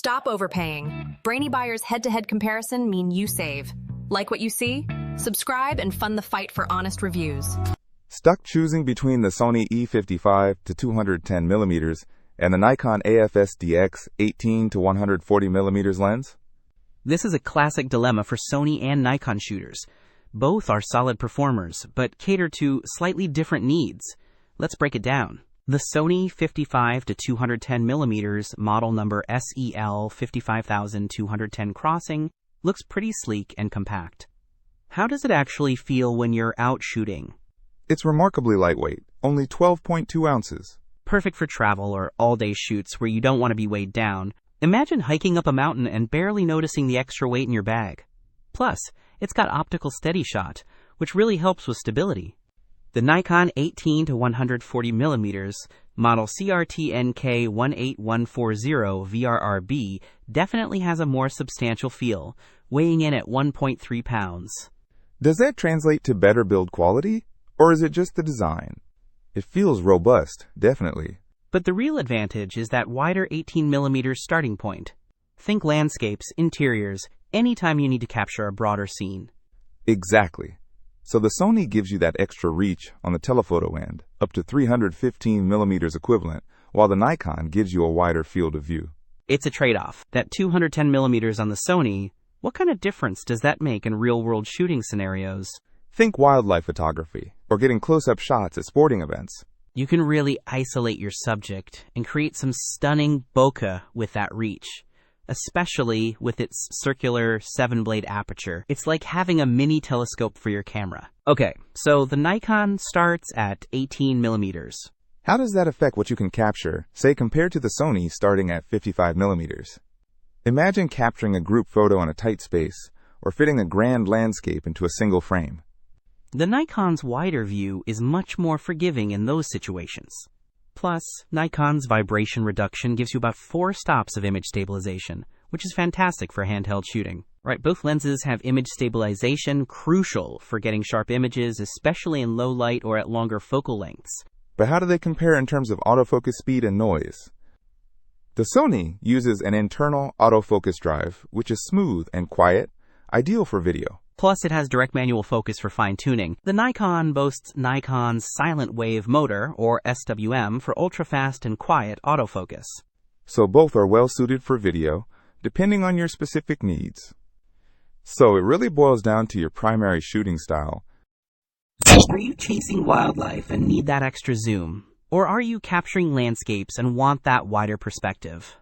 Stop overpaying. Brainy Buyer's head-to-head comparison mean you save. Like what you see? Subscribe and fund the fight for honest reviews. Stuck choosing between the SONY E55 to 210mm and the Nikon AF-S DX 18-140mm lens? This is a classic dilemma for Sony and Nikon shooters. Both are solid performers, but cater to slightly different needs. Let's break it down. The Sony 55 to 210mm model number SEL 55210 Crossing looks pretty sleek and compact. How does it actually feel when you're out shooting? It's remarkably lightweight, only 12.2 ounces. Perfect for travel or all-day shoots where you don't want to be weighed down. Imagine hiking up a mountain and barely noticing the extra weight in your bag. Plus, it's got optical steady shot, which really helps with stability. The Nikon 18-140mm model CRT NK 18-140 definitely has a more substantial feel, weighing in at 1.3 pounds. Does that translate to better build quality? Or is it just the design? It feels robust, definitely. But the real advantage is that wider 18mm starting point. Think landscapes, interiors, anytime you need to capture a broader scene. Exactly. So the Sony gives you that extra reach on the telephoto end, up to 315mm equivalent, while the Nikon gives you a wider field of view. It's a trade-off. That 210mm on the Sony, what kind of difference does that make in real-world shooting scenarios? Think wildlife photography, or getting close-up shots at sporting events. You can really isolate your subject and create some stunning bokeh with that reach. Especially with its circular 7-blade aperture. It's like having a mini telescope for your camera. Okay, so the Nikon starts at 18mm. How does that affect what you can capture, say compared to the Sony starting at 55mm? Imagine capturing a group photo in a tight space, or fitting a grand landscape into a single frame. The Nikon's wider view is much more forgiving in those situations. Plus, Nikon's vibration reduction gives you about 4 stops of image stabilization, which is fantastic for handheld shooting. Right, both lenses have image stabilization, crucial for getting sharp images, especially in low light or at longer focal lengths. But how do they compare in terms of autofocus speed and noise? The Sony uses an internal autofocus drive, which is smooth and quiet, ideal for video. Plus, it has direct manual focus for fine-tuning. The Nikon boasts Nikon's silent wave motor, or SWM, for ultra-fast and quiet autofocus. So both are well suited for video, depending on your specific needs. So it really boils down to your primary shooting style. Are you chasing wildlife and need that extra zoom? Or are you capturing landscapes and want that wider perspective?